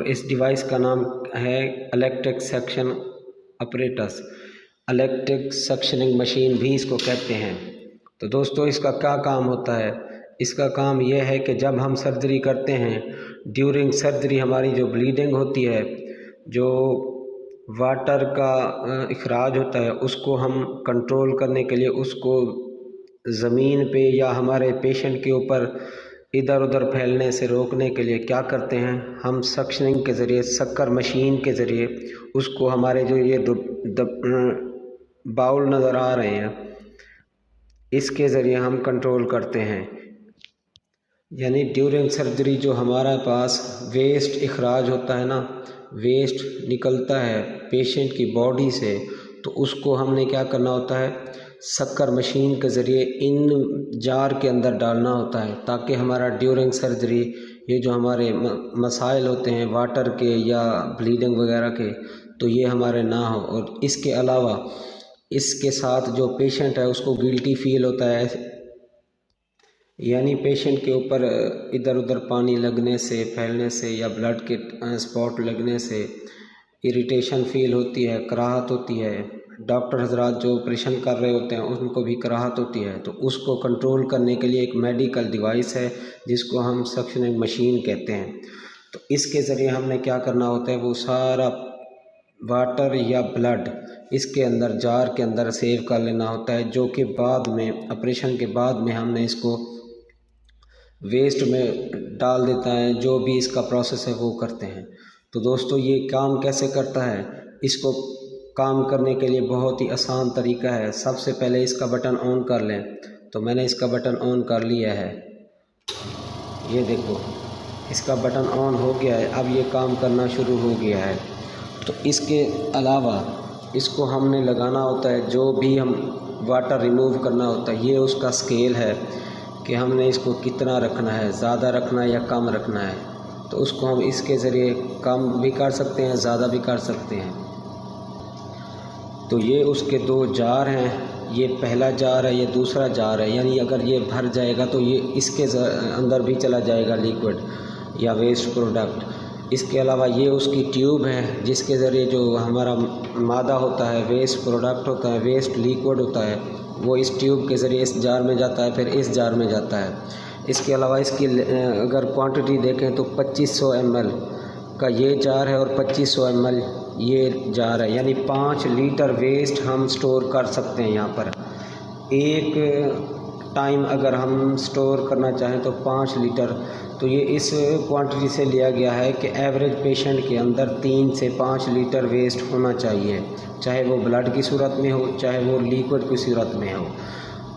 इस डिवाइस का नाम है electric suction apparatus. Electric suctioning machine भी इसको कहते हैं। तो दोस्तों इसका क्या काम होता है? इसका काम यह है कि जब हम सर्जरी करते हैं, ड्यूरिंग सर्जरी हमारी जो ब्लीडिंग होती है, जो वाटर का इखराज होता है, उसको हम कंट्रोल करने के लिए उसको ज़मीन पे या हमारे पेशेंट के ऊपर इधर उधर फैलने से रोकने के लिए क्या करते हैं, हम सक्शनिंग के ज़रिए, शक्कर मशीन के ज़रिए उसको हमारे जो ये बाउल नज़र आ रहे हैं, इसके ज़रिए हम कंट्रोल करते हैं। यानी ड्यूरिंग सर्जरी जो हमारा पास वेस्ट इखराज होता है ना, वेस्ट निकलता है पेशेंट की बॉडी से, तो उसको हमने क्या करना होता है, शक्कर मशीन के ज़रिए इन जार के अंदर डालना होता है, ताकि हमारा ड्यूरिंग सर्जरी ये जो हमारे मसाइल होते हैं वाटर के या ब्लीडिंग वगैरह के, तो ये हमारे ना हो। और इसके अलावा इसके साथ जो पेशेंट है उसको गिल्टी फील होता है, यानी पेशेंट के ऊपर इधर उधर पानी लगने से, फैलने से या ब्लड के स्पॉट लगने से इरिटेशन फील होती है, कराहत होती है। डॉक्टर हजरात जो ऑपरेशन कर रहे होते हैं उनको भी कराहत होती है। तो उसको कंट्रोल करने के लिए एक मेडिकल डिवाइस है जिसको हम सक्शनिंग मशीन कहते हैं। तो इसके ज़रिए हमने क्या करना होता है, वो सारा वाटर या ब्लड इसके अंदर जार के अंदर सेव कर लेना होता है, जो कि बाद में ऑपरेशन के बाद में हमने इसको वेस्ट में डाल देता है। जो भी इसका प्रोसेस है वो करते हैं। तो दोस्तों ये काम कैसे करता है, इसको काम करने के लिए बहुत ही आसान तरीका है। सबसे पहले इसका बटन ऑन कर लें। तो मैंने इसका बटन ऑन कर लिया है, ये देखो इसका बटन ऑन हो गया है। अब ये काम करना शुरू हो गया है। तो इसके अलावा इसको हमने लगाना होता है, जो भी हम वाटर रिमूव करना होता है, ये उसका स्केल है कि हमने इसको कितना रखना है, ज़्यादा रखना है या कम रखना है। तो उसको हम इसके ज़रिए कम भी कर सकते हैं, ज़्यादा भी कर सकते हैं। तो ये उसके दो जार हैं, ये पहला जार है, ये दूसरा जार है। यानी अगर ये भर जाएगा तो ये इसके अंदर भी चला जाएगा लिक्विड या वेस्ट प्रोडक्ट। इसके अलावा ये उसकी ट्यूब है जिसके ज़रिए जो हमारा मादा होता है, वेस्ट प्रोडक्ट होता है, वेस्ट लिक्विड होता है, वो इस ट्यूब के ज़रिए इस जार में जाता है, फिर इस जार में जाता है। इसके अलावा इसकी अगर क्वांटिटी देखें तो 2500 ml का ये जार है और 2500 ml ये जार है। यानी 5 लीटर वेस्ट हम स्टोर कर सकते हैं यहाँ पर। एक टाइम अगर हम स्टोर करना चाहें तो 5 लीटर। तो ये इस क्वांटिटी से लिया गया है कि एवरेज पेशेंट के अंदर 3 से 5 लीटर वेस्ट होना चाहिए, चाहे वो ब्लड की सूरत में हो, चाहे वो लिक्विड की सूरत में हो।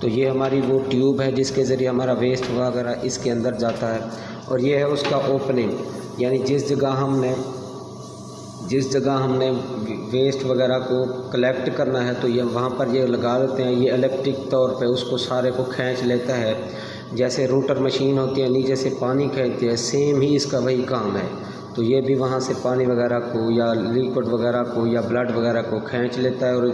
तो ये हमारी वो ट्यूब है जिसके ज़रिए हमारा वेस्ट वगैरह इसके अंदर जाता है। और ये है उसका ओपनिंग, यानी जिस जगह हमने वेस्ट वगैरह को कलेक्ट करना है तो ये वहाँ पर ये लगा देते हैं। ये इलेक्ट्रिक तौर पे उसको सारे को खींच लेता है, जैसे रूटर मशीन होती है नीचे से पानी खींचती है, सेम ही इसका वही काम है। तो ये भी वहाँ से पानी वगैरह को या लिक्विड वगैरह को या ब्लड वगैरह को खींच लेता है और